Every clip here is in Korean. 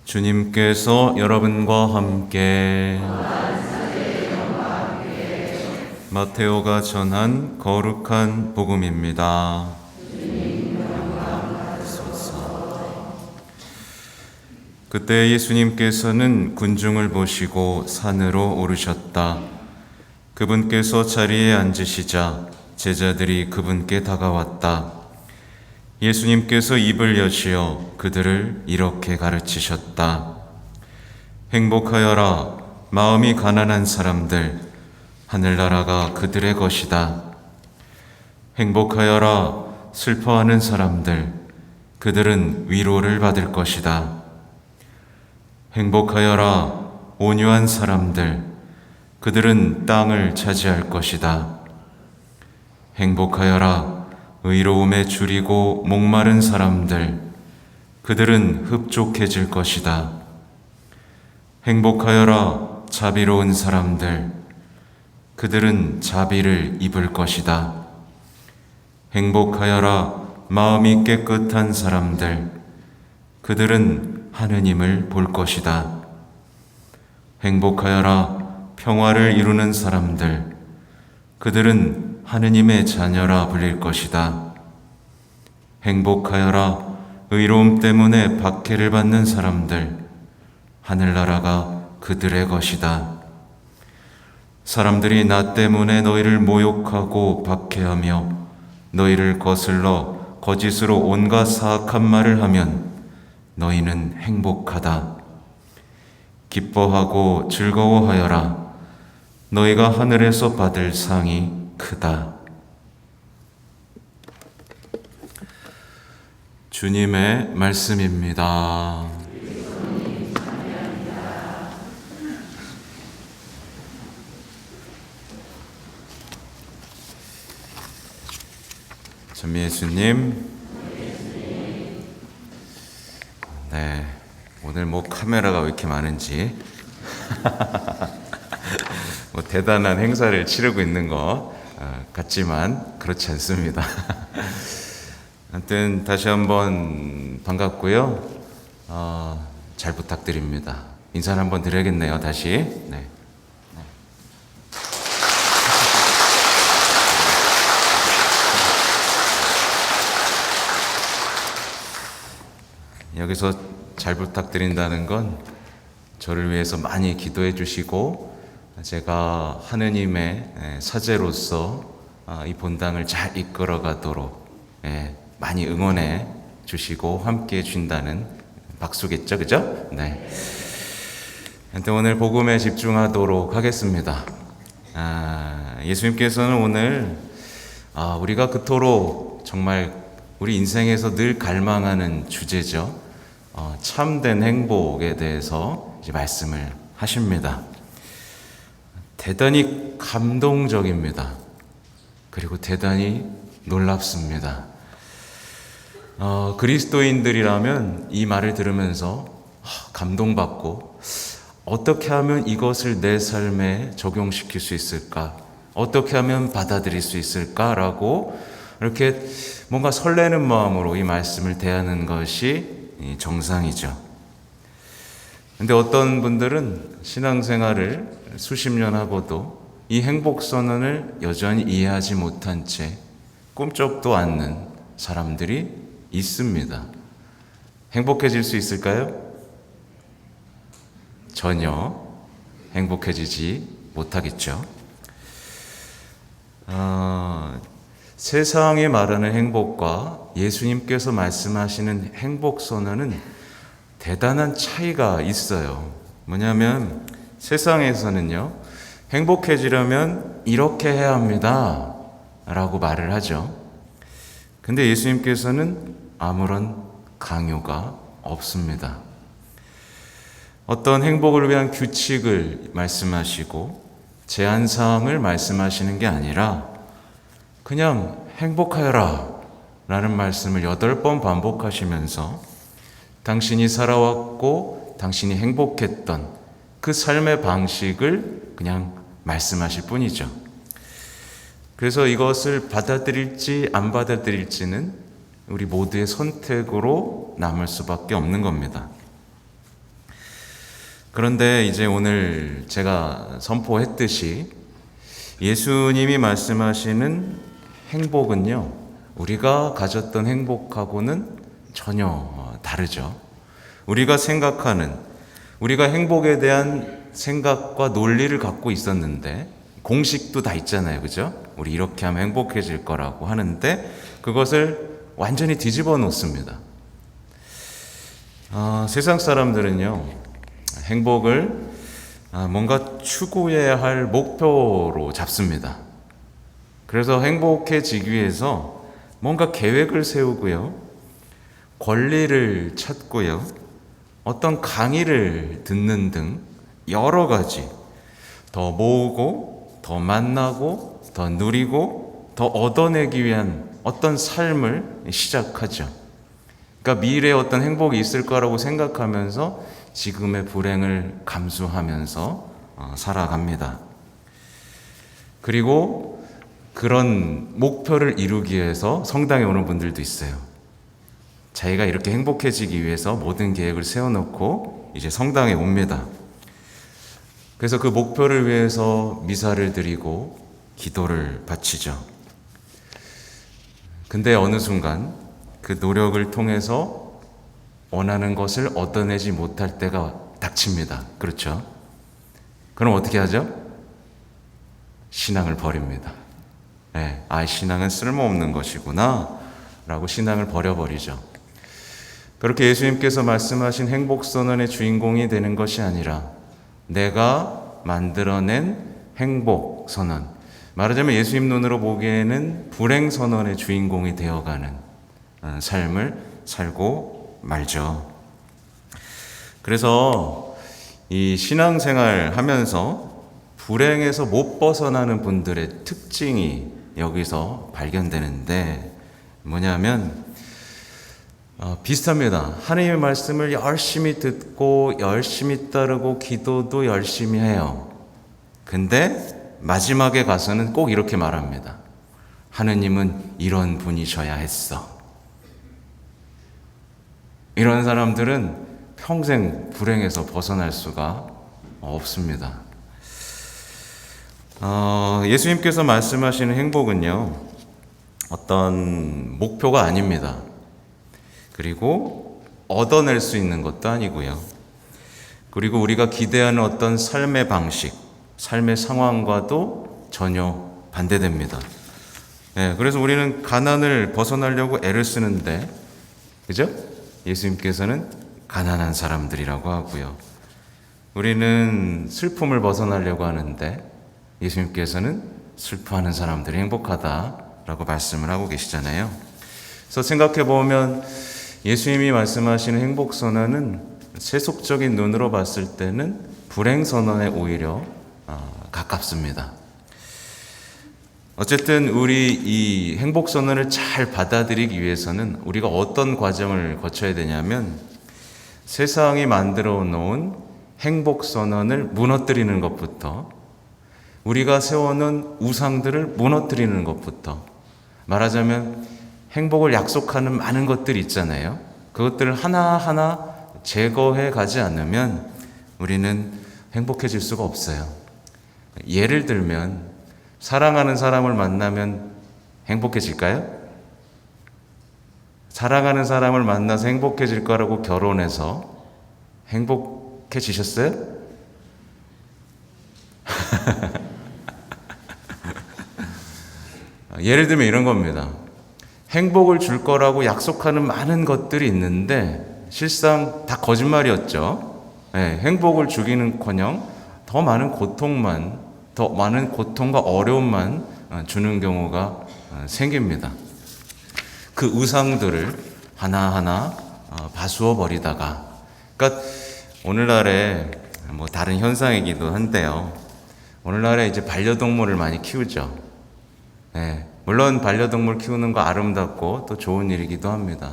주님께서 여러분과 함께 마테오가 전한 거룩한 복음입니다. 그때 예수님께서는 군중을 보시고 산으로 오르셨다. 그분께서 자리에 앉으시자 제자들이 그분께 다가왔다. 예수님께서 입을 여시어 그들을 이렇게 가르치셨다. 행복하여라, 마음이 가난한 사람들, 하늘나라가 그들의 것이다. 행복하여라, 슬퍼하는 사람들, 그들은 위로를 받을 것이다. 행복하여라, 온유한 사람들, 그들은 땅을 차지할 것이다. 행복하여라, 의로움에 줄이고 목마른 사람들, 그들은 흡족해질 것이다. 행복하여라, 자비로운 사람들, 그들은 자비를 입을 것이다. 행복하여라, 마음이 깨끗한 사람들, 그들은 하느님을 볼 것이다. 행복하여라, 평화를 이루는 사람들, 그들은 하느님의 자녀라 불릴 것이다. 행복하여라, 의로움 때문에 박해를 받는 사람들, 하늘나라가 그들의 것이다. 사람들이 나 때문에 너희를 모욕하고 박해하며 너희를 거슬러 거짓으로 온갖 사악한 말을 하면 너희는 행복하다. 기뻐하고 즐거워하여라. 너희가 하늘에서 받을 상이 크다. 주님의 말씀입니다. 전미예수님, 네, 오늘 카메라가 왜 이렇게 많은지 대단한 행사를 치르고 있는 것 같지만 그렇지 않습니다. 아무튼 다시 한번 반갑고요. 잘 부탁드립니다. 인사를 한번 드려야겠네요. 다시. 네. 여기서 잘 부탁드린다는 건 저를 위해서 많이 기도해 주시고 제가 하느님의 사제로서 이 본당을 잘 이끌어 가도록 많이 응원해 주시고 함께 해 준다는 박수겠죠, 그죠? 네. 오늘 복음에 집중하도록 하겠습니다. 예수님께서는 오늘 우리가 그토록 정말 우리 인생에서 늘 갈망하는 주제죠. 참된 행복에 대해서 이제 말씀을 하십니다. 대단히 감동적입니다. 그리고 대단히 놀랍습니다. 그리스도인들이라면 이 말을 들으면서 감동받고 어떻게 하면 이것을 내 삶에 적용시킬 수 있을까? 어떻게 하면 받아들일 수 있을까라고 이렇게 뭔가 설레는 마음으로 이 말씀을 대하는 것이 정상이죠. 근데 어떤 분들은 신앙생활을 수십 년 하고도 이 행복선언을 여전히 이해하지 못한 채 꿈쩍도 않는 사람들이 있습니다. 행복해질 수 있을까요? 전혀 행복해지지 못하겠죠. 세상이 말하는 행복과 예수님께서 말씀하시는 행복선언은 대단한 차이가 있어요. 뭐냐면 세상에서는요, 행복해지려면 이렇게 해야 합니다 라고 말을 하죠. 근데 예수님께서는 아무런 강요가 없습니다. 어떤 행복을 위한 규칙을 말씀하시고 제한사항을 말씀하시는 게 아니라 그냥 행복하여라 라는 말씀을 8번 반복하시면서 당신이 살아왔고 당신이 행복했던 그 삶의 방식을 그냥 말씀하실 뿐이죠. 그래서 이것을 받아들일지 안 받아들일지는 우리 모두의 선택으로 남을 수밖에 없는 겁니다. 그런데 이제 오늘 제가 선포했듯이 예수님이 말씀하시는 행복은요, 우리가 가졌던 행복하고는 전혀 다르죠. 우리가 생각하는, 우리가 행복에 대한 생각과 논리를 갖고 있었는데, 공식도 다 있잖아요. 그죠? 우리 이렇게 하면 행복해질 거라고 하는데, 그것을 완전히 뒤집어 놓습니다. 세상 사람들은요, 행복을 뭔가 추구해야 할 목표로 잡습니다. 그래서 행복해지기 위해서 뭔가 계획을 세우고요, 권리를 찾고요, 어떤 강의를 듣는 등 여러 가지 더 모으고, 더 만나고, 더 누리고, 더 얻어내기 위한 어떤 삶을 시작하죠. 그러니까 미래에 어떤 행복이 있을 거라고 생각하면서 지금의 불행을 감수하면서 살아갑니다. 그리고 그런 목표를 이루기 위해서 성당에 오는 분들도 있어요. 자기가 이렇게 행복해지기 위해서 모든 계획을 세워놓고 이제 성당에 옵니다. 그래서 그 목표를 위해서 미사를 드리고 기도를 바치죠. 근데 어느 순간 그 노력을 통해서 원하는 것을 얻어내지 못할 때가 닥칩니다. 그렇죠? 그럼 어떻게 하죠? 신앙을 버립니다. 네, 신앙은 쓸모없는 것이구나 라고 신앙을 버려버리죠. 그렇게 예수님께서 말씀하신 행복선언의 주인공이 되는 것이 아니라 내가 만들어낸 행복선언, 말하자면 예수님 눈으로 보기에는 불행선언의 주인공이 되어가는 삶을 살고 말죠. 그래서 이 신앙생활 하면서 불행에서 못 벗어나는 분들의 특징이 여기서 발견되는데 뭐냐면 비슷합니다. 하나님의 말씀을 열심히 듣고 열심히 따르고 기도도 열심히 해요. 근데 마지막에 가서는 꼭 이렇게 말합니다. 하느님은 이런 분이셔야 했어. 이런 사람들은 평생 불행에서 벗어날 수가 없습니다. 예수님께서 말씀하시는 행복은요, 어떤 목표가 아닙니다. 그리고 얻어낼 수 있는 것도 아니고요. 그리고 우리가 기대하는 어떤 삶의 방식, 삶의 상황과도 전혀 반대됩니다. 그래서 우리는 가난을 벗어나려고 애를 쓰는데, 그죠? 예수님께서는 가난한 사람들이라고 하고요. 우리는 슬픔을 벗어나려고 하는데 예수님께서는 슬퍼하는 사람들이 행복하다라고 말씀을 하고 계시잖아요. 그래서 생각해 보면 예수님이 말씀하시는 행복선언은 세속적인 눈으로 봤을 때는 불행선언에 오히려 가깝습니다. 어쨌든 우리 이 행복선언을 잘 받아들이기 위해서는 우리가 어떤 과정을 거쳐야 되냐면 세상이 만들어 놓은 행복선언을 무너뜨리는 것부터, 우리가 세워놓은 우상들을 무너뜨리는 것부터, 말하자면 행복을 약속하는 많은 것들이 있잖아요. 그것들을 하나하나 제거해 가지 않으면 우리는 행복해질 수가 없어요. 예를 들면 사랑하는 사람을 만나면 행복해질까요? 사랑하는 사람을 만나서 행복해질 거라고 결혼해서 행복해지셨어요? 예를 들면 이런 겁니다. 행복을 줄 거라고 약속하는 많은 것들이 있는데 실상 다 거짓말이었죠. 행복을 주기는커녕 더 많은 고통과 어려움만 주는 경우가 생깁니다. 그 우상들을 하나하나 파수어 버리다가, 그러니까 오늘날에 뭐 다른 현상이기도 한데요. 오늘날에 이제 반려동물을 많이 키우죠. 물론 반려동물 키우는 거 아름답고 또 좋은 일이기도 합니다.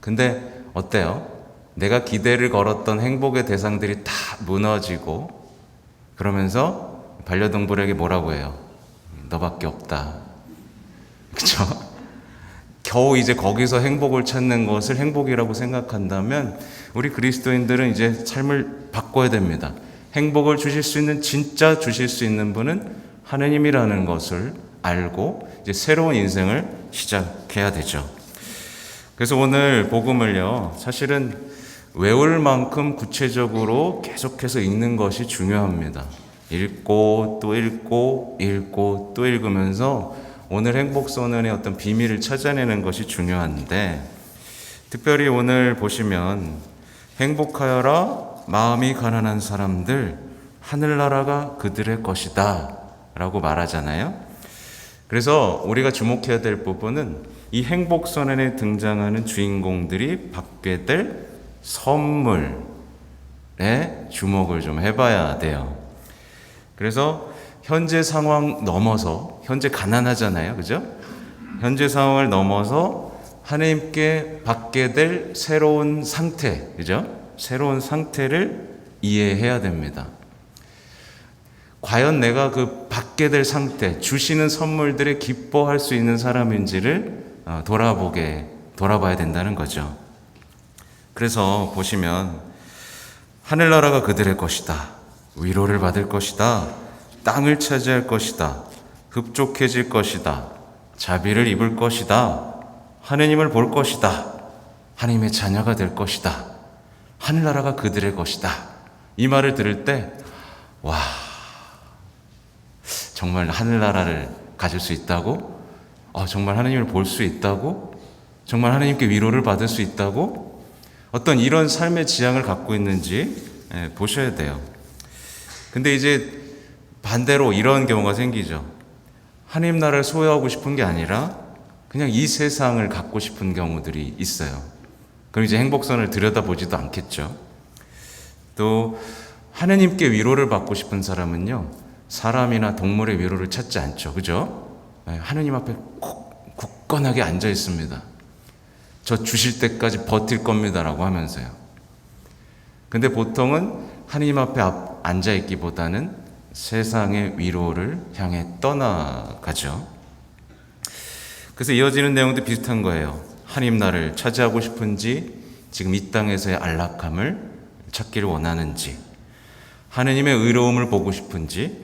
근데 어때요? 내가 기대를 걸었던 행복의 대상들이 다 무너지고 그러면서 반려동물에게 뭐라고 해요? 너밖에 없다. 그쵸? 겨우 이제 거기서 행복을 찾는 것을 행복이라고 생각한다면 우리 그리스도인들은 이제 삶을 바꿔야 됩니다. 행복을 주실 수 있는, 진짜 주실 수 있는 분은 하느님이라는 것을 알고 이제 새로운 인생을 시작해야 되죠. 그래서 오늘 복음을요, 사실은 외울 만큼 구체적으로 계속해서 읽는 것이 중요합니다. 읽고 또 읽고 읽고 또 읽으면서 오늘 행복선언의 어떤 비밀을 찾아내는 것이 중요한데, 특별히 오늘 보시면 행복하여라 마음이 가난한 사람들, 하늘나라가 그들의 것이다 라고 말하잖아요. 그래서 우리가 주목해야 될 부분은 이 행복선언에 등장하는 주인공들이 받게 될 선물에 주목을 좀 해봐야 돼요. 그래서 현재 상황 넘어서, 현재 가난하잖아요, 그죠? 현재 상황을 넘어서 하나님께 받게 될 새로운 상태, 그죠? 새로운 상태를 이해해야 됩니다. 과연 내가 그 받게 될 상태, 주시는 선물들에 기뻐할 수 있는 사람인지를 돌아봐야 된다는 거죠. 그래서 보시면 하늘나라가 그들의 것이다, 위로를 받을 것이다, 땅을 차지할 것이다, 흡족해질 것이다, 자비를 입을 것이다, 하느님을 볼 것이다, 하나님의 자녀가 될 것이다, 하늘나라가 그들의 것이다. 이 말을 들을 때 와, 정말 하늘나라를 가질 수 있다고? 정말 하나님을 볼 수 있다고? 정말 하나님께 위로를 받을 수 있다고? 어떤 이런 삶의 지향을 갖고 있는지 보셔야 돼요. 근데 이제 반대로 이런 경우가 생기죠. 하나님 나라를 소유하고 싶은 게 아니라 그냥 이 세상을 갖고 싶은 경우들이 있어요. 그럼 이제 행복선을 들여다보지도 않겠죠. 또 하나님께 위로를 받고 싶은 사람은요, 사람이나 동물의 위로를 찾지 않죠. 그죠? 하나님 앞에 굳건하게 앉아 있습니다. 저 주실 때까지 버틸 겁니다라고 하면서요. 근데 보통은 하나님 앞에 앉아 있기보다는 세상의 위로를 향해 떠나가죠. 그래서 이어지는 내용도 비슷한 거예요. 하나님 나라를 차지하고 싶은지, 지금 이 땅에서의 안락함을 찾기를 원하는지, 하나님의 의로움을 보고 싶은지,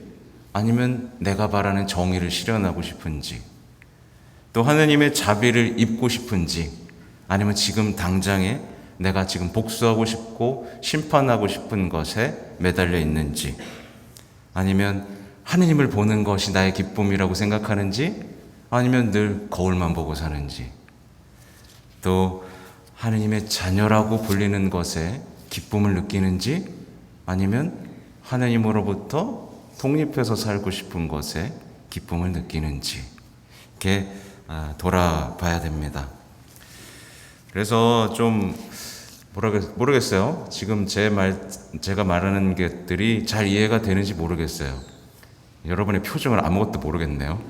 아니면 내가 바라는 정의를 실현하고 싶은지, 또 하나님의 자비를 입고 싶은지, 아니면 지금 당장에 내가 지금 복수하고 싶고 심판하고 싶은 것에 매달려 있는지, 아니면 하느님을 보는 것이 나의 기쁨이라고 생각하는지, 아니면 늘 거울만 보고 사는지, 또 하느님의 자녀라고 불리는 것에 기쁨을 느끼는지, 아니면 하느님으로부터 독립해서 살고 싶은 것에 기쁨을 느끼는지, 이렇게 돌아봐야 됩니다. 그래서 좀 모르겠어요. 지금 제가 말하는 것들이 잘 이해가 되는지 모르겠어요. 여러분의 표정을 아무것도 모르겠네요.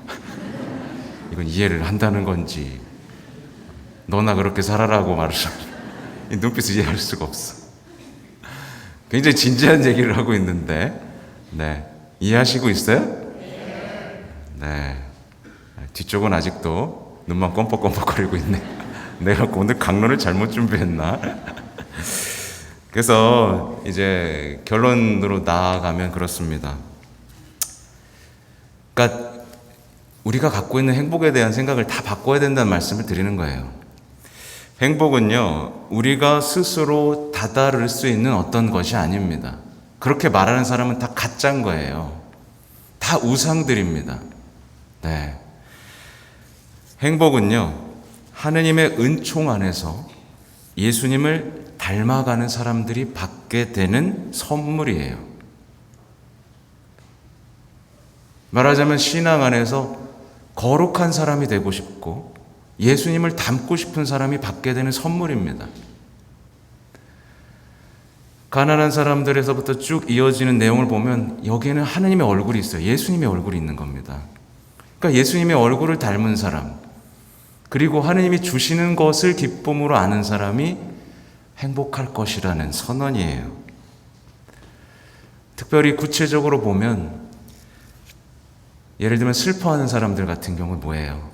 이건 이해를 한다는 건지, 너나 그렇게 살아라고 말하죠. 이 눈빛을 이해할 수가 없어. 굉장히 진지한 얘기를 하고 있는데, 네. 이해하시고 있어요? 네. 뒤쪽은 아직도 눈만 껌뻑껌뻑거리고 있네. 내가 오늘 강론을 잘못 준비했나? 그래서 이제 결론으로 나아가면 그렇습니다. 그러니까 우리가 갖고 있는 행복에 대한 생각을 다 바꿔야 된다는 말씀을 드리는 거예요. 행복은요, 우리가 스스로 다다를 수 있는 어떤 것이 아닙니다. 그렇게 말하는 사람은 다 가짜인 거예요. 다 우상들입니다. 네. 행복은요, 하느님의 은총 안에서 예수님을 닮아가는 사람들이 받게 되는 선물이에요. 말하자면 신앙 안에서 거룩한 사람이 되고 싶고 예수님을 닮고 싶은 사람이 받게 되는 선물입니다. 가난한 사람들에서부터 쭉 이어지는 내용을 보면 여기에는 하느님의 얼굴이 있어요. 예수님의 얼굴이 있는 겁니다. 그러니까 예수님의 얼굴을 닮은 사람, 그리고 하느님이 주시는 것을 기쁨으로 아는 사람이 행복할 것이라는 선언이에요. 특별히 구체적으로 보면 예를 들면 슬퍼하는 사람들 같은 경우는 뭐예요?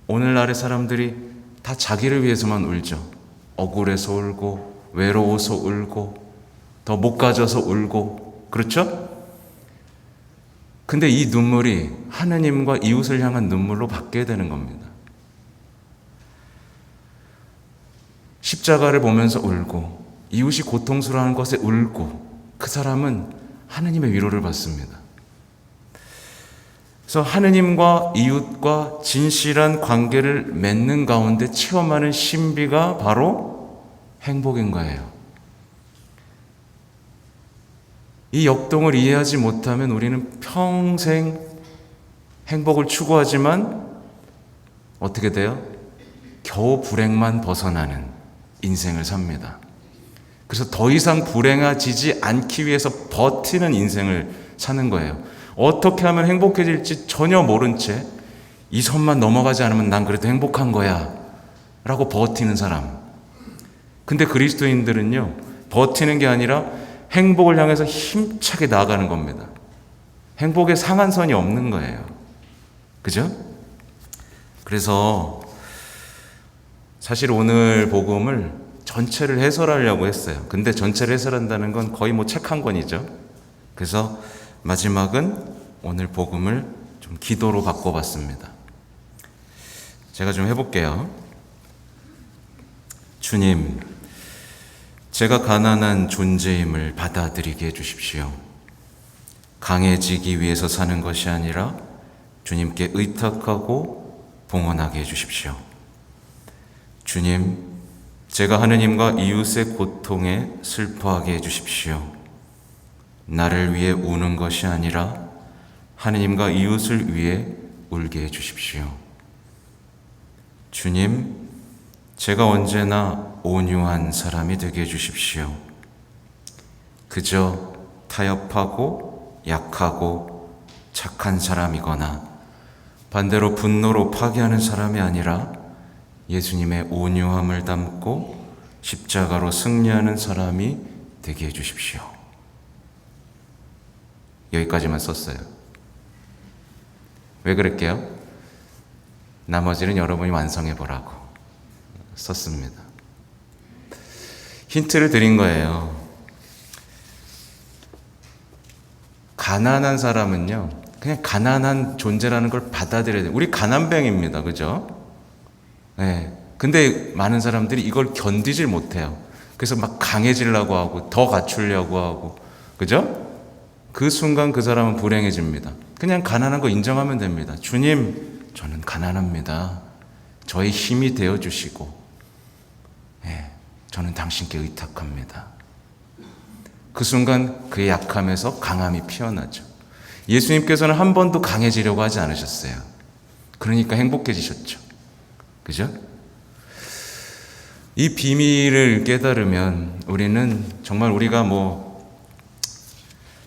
오늘날의 사람들이 다 자기를 위해서만 울죠. 억울해서 울고, 외로워서 울고, 더 못 가져서 울고, 그렇죠? 근데 이 눈물이 하느님과 이웃을 향한 눈물로 바뀌어야 되는 겁니다. 십자가를 보면서 울고, 이웃이 고통스러워하는 것에 울고, 그 사람은 하느님의 위로를 받습니다. 그래서 하느님과 이웃과 진실한 관계를 맺는 가운데 체험하는 신비가 바로 행복인 거예요. 이 역동을 이해하지 못하면 우리는 평생 행복을 추구하지만 어떻게 돼요? 겨우 불행만 벗어나는 인생을 삽니다. 그래서 더 이상 불행해지지 않기 위해서 버티는 인생을 사는 거예요. 어떻게 하면 행복해질지 전혀 모른 채 이 선만 넘어가지 않으면 난 그래도 행복한 거야 라고 버티는 사람. 근데 그리스도인들은요, 버티는 게 아니라 행복을 향해서 힘차게 나아가는 겁니다. 행복에 상한선이 없는 거예요. 그죠? 그래서 사실 오늘 복음을 전체를 해설하려고 했어요. 근데 전체를 해설한다는 건 거의 뭐 책 한 권이죠. 그래서 마지막은 오늘 복음을 좀 기도로 바꿔봤습니다. 제가 좀 해볼게요. 주님, 제가 가난한 존재임을 받아들이게 해주십시오. 강해지기 위해서 사는 것이 아니라 주님께 의탁하고 봉헌하게 해주십시오. 주님, 제가 하느님과 이웃의 고통에 슬퍼하게 해주십시오. 나를 위해 우는 것이 아니라 하느님과 이웃을 위해 울게 해주십시오. 주님, 제가 언제나 온유한 사람이 되게 해주십시오. 그저 타협하고 약하고 착한 사람이거나 반대로 분노로 파괴하는 사람이 아니라 예수님의 온유함을 담고 십자가로 승리하는 사람이 되게 해주십시오. 여기까지만 썼어요. 왜 그럴게요? 나머지는 여러분이 완성해 보라고 썼습니다. 힌트를 드린 거예요. 가난한 사람은요, 그냥 가난한 존재라는 걸 받아들여야 돼요. 우리 가난뱅입니다. 그죠? 네. 근데 많은 사람들이 이걸 견디질 못해요. 그래서 막 강해지려고 하고, 더 갖추려고 하고, 그죠? 그 순간 그 사람은 불행해집니다. 그냥 가난한 거 인정하면 됩니다. 주님, 저는 가난합니다. 저의 힘이 되어주시고, 저는 당신께 의탁합니다. 그 순간 그의 약함에서 강함이 피어나죠. 예수님께서는 한 번도 강해지려고 하지 않으셨어요. 그러니까 행복해지셨죠. 그죠? 이 비밀을 깨달으면 우리는 정말 우리가 뭐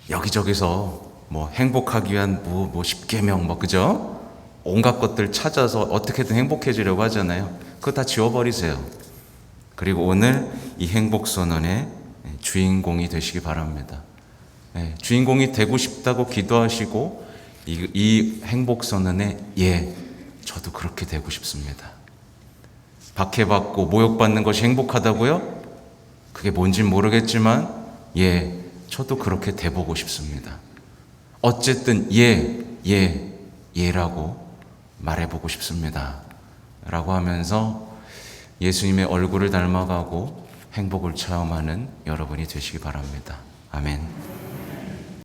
여기저기서 뭐 행복하기 위한 뭐 십계명 그죠? 온갖 것들 찾아서 어떻게든 행복해지려고 하잖아요. 그거 다 지워버리세요. 그리고 오늘 이 행복선언의 주인공이 되시기 바랍니다. 주인공이 되고 싶다고 기도하시고 이 행복선언에 저도 그렇게 되고 싶습니다. 박해받고 모욕받는 것이 행복하다고요? 그게 뭔진 모르겠지만 저도 그렇게 돼보고 싶습니다. 어쨌든 예라고 말해보고 싶습니다 라고 하면서 예수님의 얼굴을 닮아가고 행복을 체험하는 여러분이 되시기 바랍니다. 아멘.